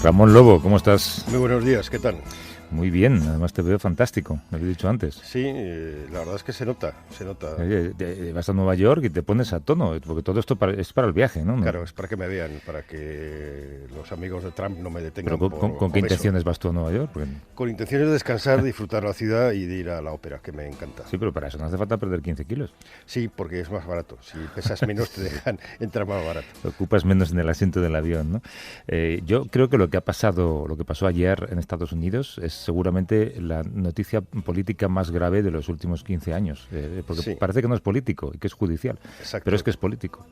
Ramón Lobo, ¿cómo estás? Muy buenos días, ¿qué tal? Muy bien, además te veo fantástico, lo he dicho antes. Sí, la verdad es que se nota. Oye, vas a Nueva York y te pones a tono, porque todo esto es para el viaje, ¿no? Claro, es para que me vean, para que los amigos de Trump no me detengan. ¿Pero con qué intenciones vas tú a Nueva York? Porque... Con intenciones de descansar, disfrutar la ciudad y de ir a la ópera, que me encanta. Sí, pero para eso no hace falta perder 15 kilos. Sí, porque es más barato. Si pesas menos te dejan entrar más barato. Te ocupas menos en el asiento del avión, ¿no? Yo creo que lo que pasó ayer en Estados Unidos es seguramente la noticia política más grave de los últimos 15 años, porque sí, parece que no es político y que es judicial. Exacto. Pero es que es político.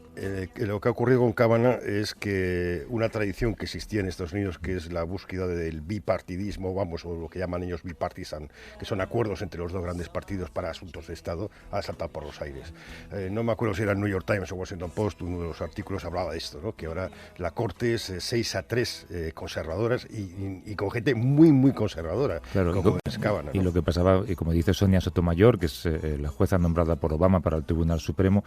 Lo que ha ocurrido con Kavanaugh es que una tradición que existía en Estados Unidos, que es la búsqueda del bipartidismo, o lo que llaman ellos bipartisan, que son acuerdos entre los dos grandes partidos para asuntos de Estado, ha saltado por los aires. No me acuerdo si era el New York Times o Washington Post, uno de los artículos hablaba de esto, ¿no? Que ahora la Corte es 6-3 conservadoras y con gente muy, muy conservadora. Claro, como Kavanaugh, ¿no? Y lo que pasaba, y como dice Sonia Sotomayor, que es la jueza nombrada por Obama para el Tribunal Supremo,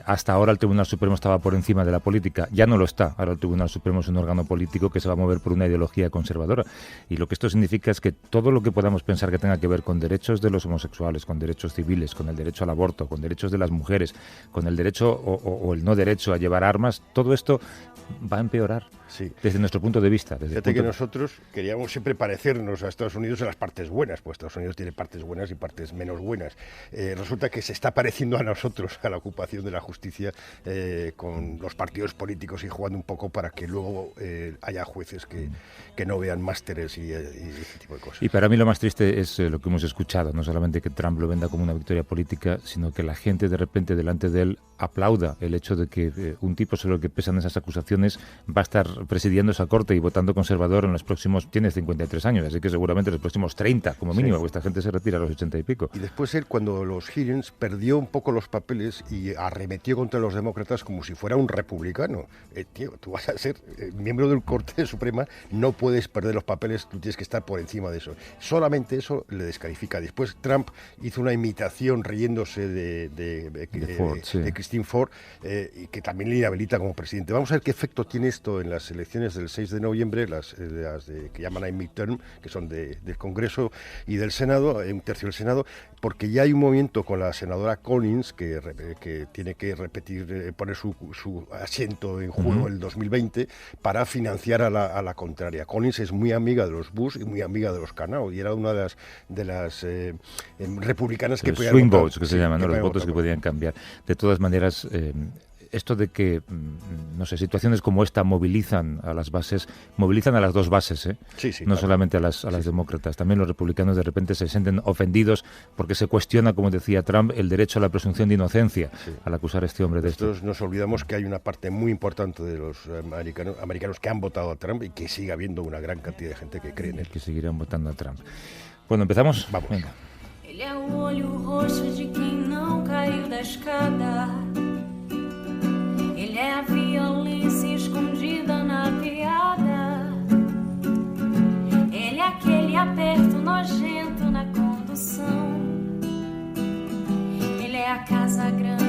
hasta ahora el Tribunal Supremo estaba por encima de la política, ya no lo está. Ahora el Tribunal Supremo es un órgano político que se va a mover por una ideología conservadora. Y lo que esto significa es que todo lo que podamos pensar que tenga que ver con derechos de los homosexuales, con derechos civiles, con el derecho al aborto, con derechos de las mujeres, con el derecho o el no derecho a llevar armas, todo esto va a empeorar. Sí. Desde nuestro punto de vista. Fíjate que nosotros queríamos siempre parecernos a Estados Unidos en las partes buenas, pues Estados Unidos tiene partes buenas y partes menos buenas. Resulta que se está pareciendo a nosotros, a la ocupación de la justicia, con los partidos políticos y jugando un poco para que luego haya jueces que no vean másteres y ese tipo de cosas. Y para mí lo más triste es lo que hemos escuchado, no solamente que Trump lo venda como una victoria política, sino que la gente de repente delante de él aplauda el hecho de que un tipo sobre el que pesan esas acusaciones va a estar presidiendo esa corte y votando conservador en los próximos, tiene 53 años, así que seguramente en los próximos 30 como mínimo, porque esta gente se retira a los 80 y pico. Y después él, cuando los hearings, perdió un poco los papeles y arremetió contra los demócratas como si fuera un republicano. Tío, tú vas a ser miembro del Corte Suprema, no puedes perder los papeles, tú tienes que estar por encima de eso. Solamente eso le descalifica. Después Trump hizo una imitación riéndose de Christine Ford, y que también le inhabilita como presidente. Vamos a ver qué efecto tiene esto en las elecciones del 6 de noviembre, las que llaman midterm, que son del Congreso y del Senado, un tercio del Senado, porque ya hay un movimiento con la senadora Collins que tiene que repetir, poner su asiento en juego el 2020 para financiar a la contraria. Collins es muy amiga de los Bush y muy amiga de los Kavanaugh y era una de las republicanas que podían swing votes, que se llaman, ¿no? Los votos que podían cambiar. De todas maneras, esto de que, no sé, situaciones como esta movilizan a las dos bases, ¿eh? Sí, no claro. Solamente a las demócratas. También los republicanos de repente se sienten ofendidos porque se cuestiona, como decía Trump, el derecho a la presunción de inocencia al acusar a este hombre de esto. Nos olvidamos que hay una parte muy importante de los americanos que han votado a Trump y que sigue habiendo una gran cantidad de gente que cree en él. Que seguirán votando a Trump. Bueno, ¿empezamos? Vamos. Venga. Ele é o olho roxo de quem não caiu da escada. Ele é a violência escondida na piada. Ele é aquele aperto nojento na condução. Ele é a casa grande.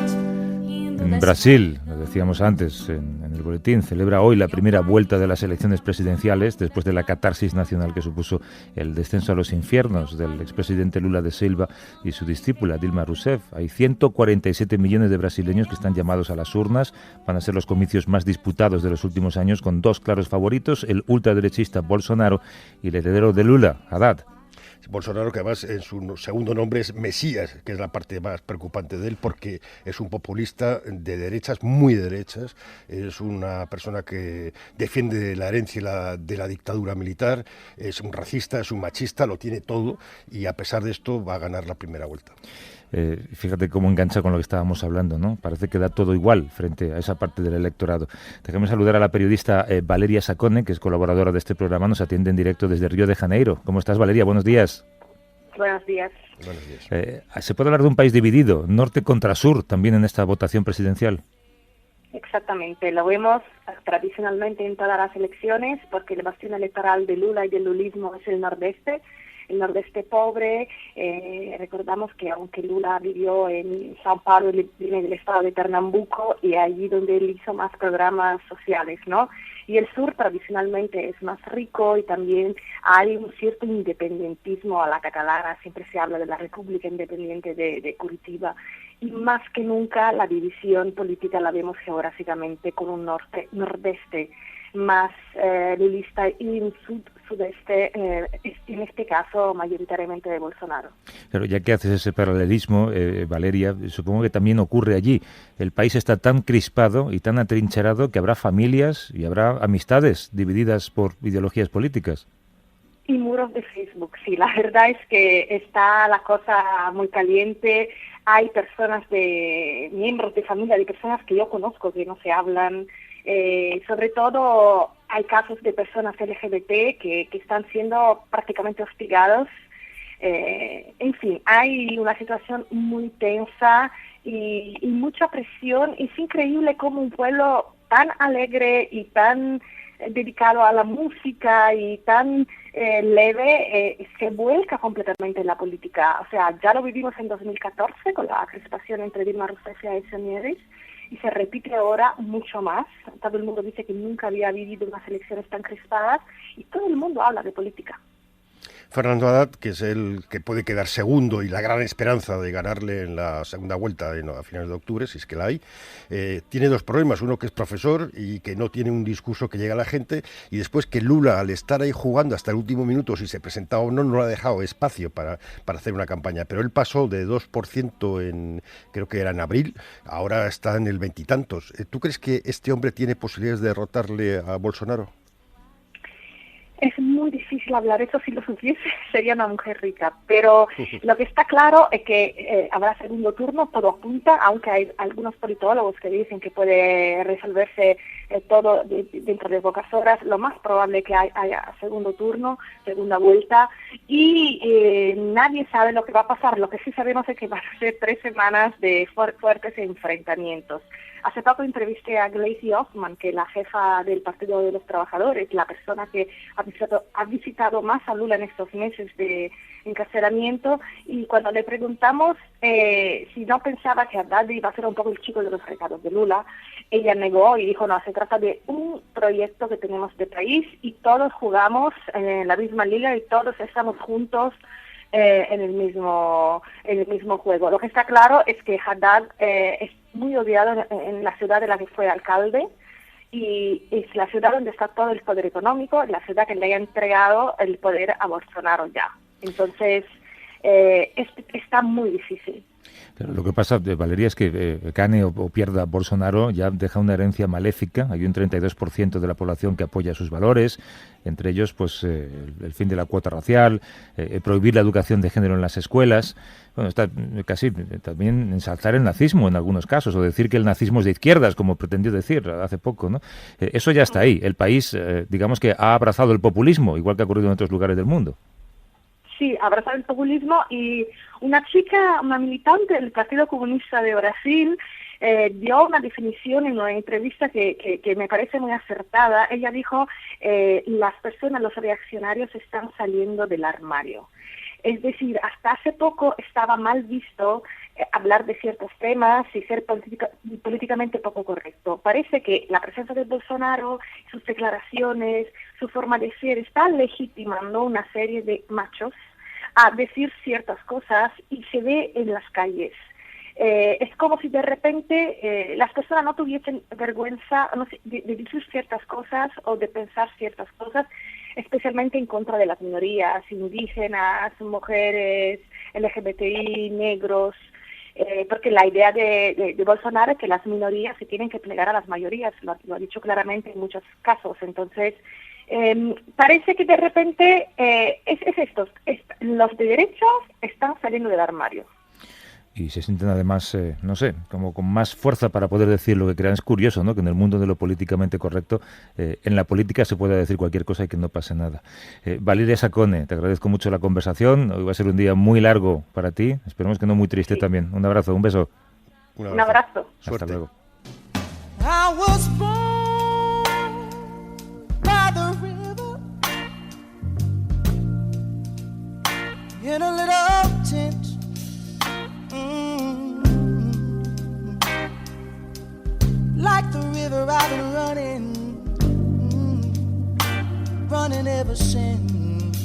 En Brasil, lo decíamos antes en el boletín, celebra hoy la primera vuelta de las elecciones presidenciales después de la catarsis nacional que supuso el descenso a los infiernos del expresidente Lula da Silva y su discípula Dilma Rousseff. Hay 147 millones de brasileños que están llamados a las urnas. Van a ser los comicios más disputados de los últimos años con dos claros favoritos, el ultraderechista Bolsonaro y el heredero de Lula, Haddad. Bolsonaro, que además en su segundo nombre es Mesías, que es la parte más preocupante de él, porque es un populista de derechas, muy de derechas, es una persona que defiende la herencia de la dictadura militar, es un racista, es un machista, lo tiene todo, y a pesar de esto va a ganar la primera vuelta. Fíjate cómo engancha con lo que estábamos hablando, ¿no? Parece que da todo igual frente a esa parte del electorado. Déjame saludar a la periodista Valeria Sacone, que es colaboradora de este programa, nos atiende en directo desde Río de Janeiro. ¿Cómo estás, Valeria? Buenos días. Buenos días. Buenos días. ¿Se puede hablar de un país dividido, norte contra sur, también en esta votación presidencial? Exactamente, lo vemos tradicionalmente en todas las elecciones, porque el bastión electoral de Lula y del lulismo es el nordeste pobre. Recordamos que aunque Lula vivió en Sao Paulo, él viene del estado de Pernambuco, y allí donde él hizo más programas sociales, ¿no? Y el sur tradicionalmente es más rico, y también hay un cierto independentismo a la catalana, siempre se habla de la República Independiente de Curitiba, y más que nunca la división política la vemos geográficamente con un nordeste más lulista y un sudeste, en este caso mayoritariamente de Bolsonaro. Pero ya que haces ese paralelismo, Valeria, supongo que también ocurre allí. El país está tan crispado y tan atrincherado que habrá familias y habrá amistades divididas por ideologías políticas. Y muros de Facebook, sí, la verdad es que está la cosa muy caliente. Hay miembros de familia, de personas que yo conozco que no se hablan. Sobre todo hay casos de personas LGBT que están siendo prácticamente hostigados. En fin, hay una situación muy tensa y mucha presión. Es increíble cómo un pueblo tan alegre y tan dedicado a la música y tan leve se vuelca completamente en la política. O sea, ya lo vivimos en 2014 con la crispación entre Dilma Rousseff y Aécio Neves, y se repite ahora mucho más. Todo el mundo dice que nunca había vivido unas elecciones tan crispadas, y todo el mundo habla de política. Fernando Haddad, que es el que puede quedar segundo y la gran esperanza de ganarle en la segunda vuelta a finales de octubre, si es que la hay, tiene dos problemas. Uno, que es profesor y que no tiene un discurso que llegue a la gente, y después que Lula, al estar ahí jugando hasta el último minuto si se presentaba o no, no le ha dejado espacio para hacer una campaña. Pero él pasó de 2% creo que era en abril, ahora está en el veintitantos. ¿Tú crees que este hombre tiene posibilidades de derrotarle a Bolsonaro? Es muy difícil hablar, eso si lo supiese sería una mujer rica, pero lo que está claro es que habrá segundo turno, todo apunta, aunque hay algunos politólogos que dicen que puede resolverse todo dentro de pocas horas. Lo más probable es que haya segundo turno, segunda vuelta, y nadie sabe lo que va a pasar. Lo que sí sabemos es que van a ser 3 semanas de fuertes enfrentamientos. Hace poco entrevisté a Gleisi Hoffmann, que es la jefa del Partido de los Trabajadores, la persona que ha visitado más a Lula en estos meses de encarcelamiento, y cuando le preguntamos si no pensaba que Haddad iba a ser un poco el chico de los recados de Lula, ella negó y dijo: no, se trata de un proyecto que tenemos de país y todos jugamos en la misma liga y todos estamos juntos en el mismo juego. Lo que está claro es que Haddad es muy odiado en la ciudad de la que fue alcalde, y es la ciudad donde está todo el poder económico, la ciudad que le ha entregado el poder a Bolsonaro ya. Entonces, está muy difícil. Pero lo que pasa, Valeria, es que gane o pierda Bolsonaro ya deja una herencia maléfica. Hay un 32% de la población que apoya sus valores, entre ellos pues el fin de la cuota racial, prohibir la educación de género en las escuelas. Bueno, está casi también ensalzar el nazismo en algunos casos, o decir que el nazismo es de izquierdas, como pretendió decir hace poco, ¿no? Eso ya está ahí. El país, digamos que ha abrazado el populismo, igual que ha ocurrido en otros lugares del mundo. Sí, abrazar el populismo. Y una militante del Partido Comunista de Brasil dio una definición en una entrevista que me parece muy acertada. Ella dijo: las personas, los reaccionarios están saliendo del armario. Es decir, hasta hace poco estaba mal visto hablar de ciertos temas y ser políticamente poco correcto. Parece que la presencia de Bolsonaro, sus declaraciones, su forma de ser, está legitimando una serie de machos a decir ciertas cosas, y se ve en las calles. Es como si de repente las personas no tuviesen vergüenza de decir ciertas cosas o de pensar ciertas cosas. especialmente en contra de las minorías, indígenas, mujeres, LGBTI, negros, porque la idea de Bolsonaro es que las minorías se tienen que plegar a las mayorías, lo ha dicho claramente en muchos casos. Entonces, parece que de repente es esto, los de derechos están saliendo del armario. Y se sienten además, no sé, como con más fuerza para poder decir lo que crean. Es curioso, ¿no?, que en el mundo de lo políticamente correcto, en la política se pueda decir cualquier cosa y que no pase nada. Valeria Saccone, te agradezco mucho la conversación. Hoy va a ser un día muy largo para ti. Esperemos que no muy triste también. Un abrazo, un beso. Un abrazo. Hasta luego. I was born by the river in a little tent. Like the river I've been running ever since.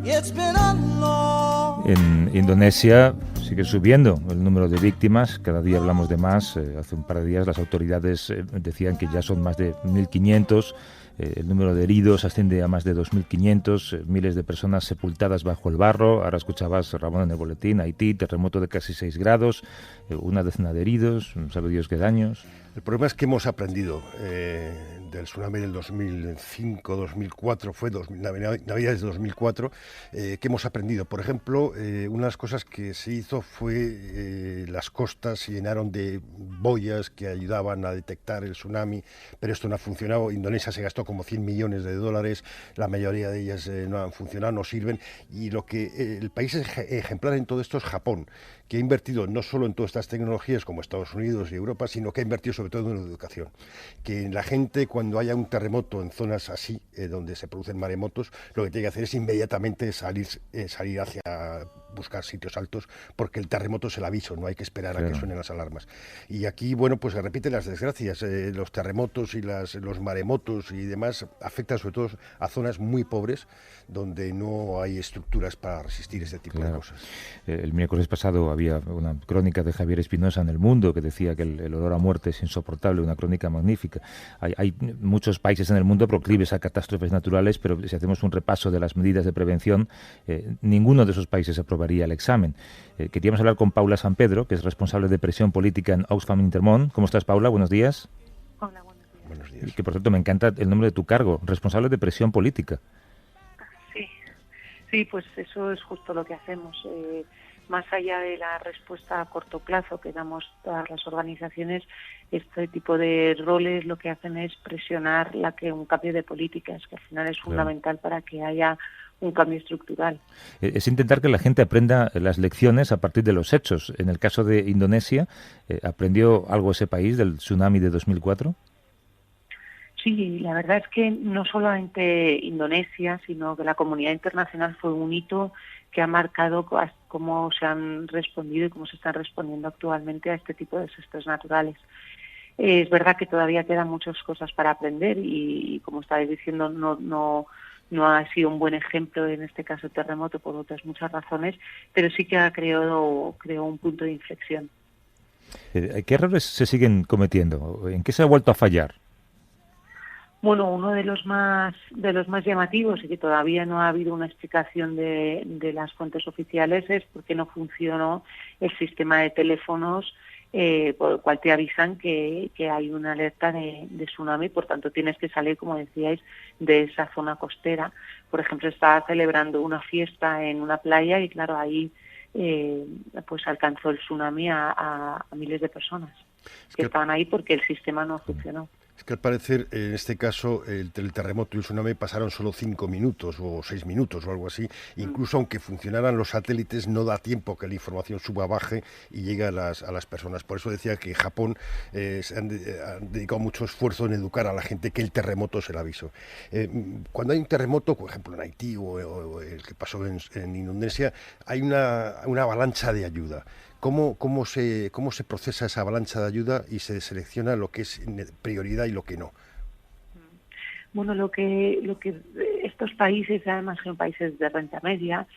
It's been a long... En Indonesia sigue subiendo el número de víctimas, cada día hablamos de más. Hace un par de días las autoridades decían que ya son más de 1.500. El número de heridos asciende a más de 2.500, miles de personas sepultadas bajo el barro. Ahora escuchabas, Ramón, en el boletín, Haití, terremoto de casi 6 grados, una decena de heridos, sabe Dios qué daños. El problema es que hemos aprendido del tsunami del 2005, 2004, Navidades de 2004, que hemos aprendido. Por ejemplo, una de las cosas que se hizo fue las costas se llenaron de boyas que ayudaban a detectar el tsunami, pero esto no ha funcionado. Indonesia se gastó como 100 millones de dólares, la mayoría de ellas no han funcionado, no sirven, y lo que el país ejemplar en todo esto es Japón, que ha invertido no solo en todas estas tecnologías como Estados Unidos y Europa, sino que ha invertido sobre todo en la educación. Que la gente, cuando haya un terremoto en zonas así, donde se producen maremotos, lo que tiene que hacer es inmediatamente salir hacia buscar sitios altos, porque el terremoto es el aviso, no hay que esperar a que suenen las alarmas. Y aquí, bueno, pues se repiten las desgracias. Los terremotos y los maremotos y demás afectan sobre todo a zonas muy pobres, donde no hay estructuras para resistir este tipo de cosas. El miércoles pasado había una crónica de Javier Espinosa en El Mundo que decía que el olor a muerte es insoportable, una crónica magnífica. Hay muchos países en el mundo proclives a catástrofes naturales, pero si hacemos un repaso de las medidas de prevención, ninguno de esos países aprobaría el examen. Queríamos hablar con Paula San Pedro, que es responsable de presión política en Oxfam Intermón. ¿Cómo estás, Paula? Buenos días. Hola, buenos días. Buenos días. Que, por cierto, me encanta el nombre de tu cargo, responsable de presión política. Sí, pues eso es justo lo que hacemos. Más allá de la respuesta a corto plazo que damos todas las organizaciones, este tipo de roles lo que hacen es presionar un cambio de políticas, que al final es fundamental para que haya un cambio estructural. Es intentar que la gente aprenda las lecciones a partir de los hechos. En el caso de Indonesia, ¿aprendió algo ese país del tsunami de 2004? Sí, la verdad es que no solamente Indonesia, sino que la comunidad internacional fue un hito que ha marcado cómo se han respondido y cómo se están respondiendo actualmente a este tipo de desastres naturales. Es verdad que todavía quedan muchas cosas para aprender y como estabais diciendo, no ha sido un buen ejemplo en este caso el terremoto por otras muchas razones, pero sí que creó un punto de inflexión. ¿Qué errores se siguen cometiendo? ¿En qué se ha vuelto a fallar? Bueno, uno de los más llamativos y que todavía no ha habido una explicación de las fuentes oficiales es por qué no funcionó el sistema de teléfonos por el cual te avisan que hay una alerta de tsunami, por tanto tienes que salir, como decíais, de esa zona costera. Por ejemplo, estaba celebrando una fiesta en una playa y claro, ahí pues alcanzó el tsunami a miles de personas que estaban ahí porque el sistema no funcionó. Es que al parecer, en este caso, el terremoto y el tsunami pasaron solo 5 minutos o 6 minutos o algo así. Incluso aunque funcionaran los satélites, no da tiempo que la información suba, baje y llegue a las personas. Por eso decía que Japón se han dedicado mucho esfuerzo en educar a la gente que el terremoto es el aviso. Cuando hay un terremoto, por ejemplo en Haití o el que pasó en Indonesia, hay una avalancha de ayuda. ¿Cómo se procesa esa avalancha de ayuda y se selecciona lo que es prioridad y lo que no? Bueno, lo que estos países, además son países de renta media,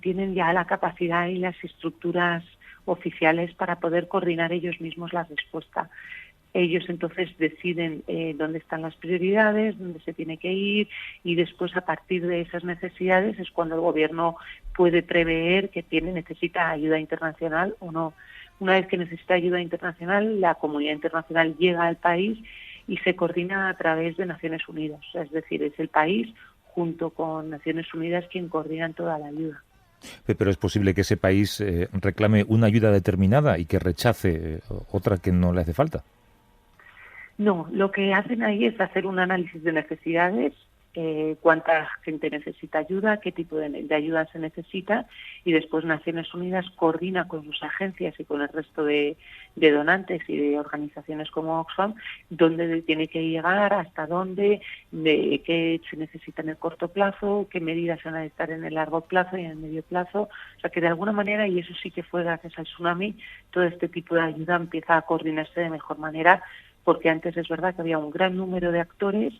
tienen ya la capacidad y las estructuras oficiales para poder coordinar ellos mismos la respuesta. Ellos entonces deciden dónde están las prioridades, dónde se tiene que ir, y después a partir de esas necesidades es cuando el gobierno puede prever que necesita ayuda internacional o no. Una vez que necesita ayuda internacional, la comunidad internacional llega al país y se coordina a través de Naciones Unidas. Es decir, es el país junto con Naciones Unidas quien coordinan toda la ayuda. Pero es posible que ese país reclame una ayuda determinada y que rechace otra que no le hace falta. No, lo que hacen ahí es hacer un análisis de necesidades, cuánta gente necesita ayuda, qué tipo de ayuda se necesita, y después Naciones Unidas coordina con sus agencias y con el resto de donantes y de organizaciones como Oxfam dónde tiene que llegar, hasta dónde, de qué se necesita en el corto plazo, qué medidas se van a necesitar en el largo plazo y en el medio plazo. O sea que de alguna manera, y eso sí que fue gracias al tsunami, todo este tipo de ayuda empieza a coordinarse de mejor manera, porque antes es verdad que había un gran número de actores,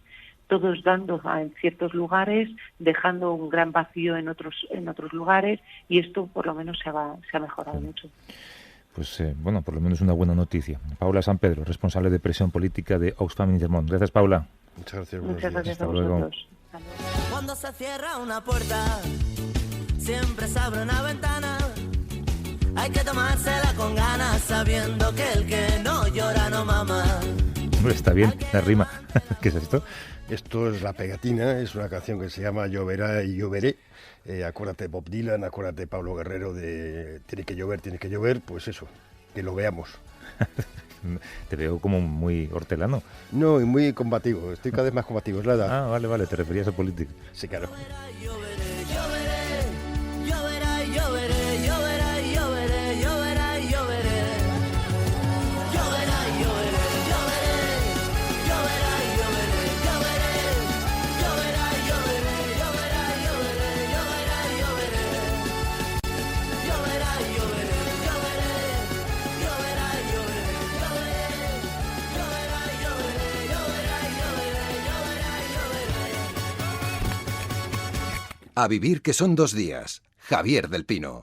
todos dando en ciertos lugares, dejando un gran vacío en otros lugares, y esto por lo menos se ha mejorado mucho. Pues bueno, por lo menos una buena noticia. Paula San Pedro, responsable de presión política de Oxfam Intermón. Gracias, Paula. Muchas gracias. Muchas gracias Hasta a luego. vosotros. Hasta luego. Cuando se cierra una puerta, siempre se abre una ventana. Hay que tomársela con ganas, sabiendo que el que no llora no mama. Hombre, está bien, la rima. ¿Qué es esto? Esto es La Pegatina, es una canción que se llama Lloverá y lloveré. Acuérdate de Bob Dylan, acuérdate de Pablo Guerrero de Tiene que llover, pues eso, que lo veamos. Te veo como muy hortelano. No, y muy combativo, estoy cada vez más combativo, es la edad. Ah, vale, te referías a política. Sí, claro. A vivir que son 2 días. Javier del Pino.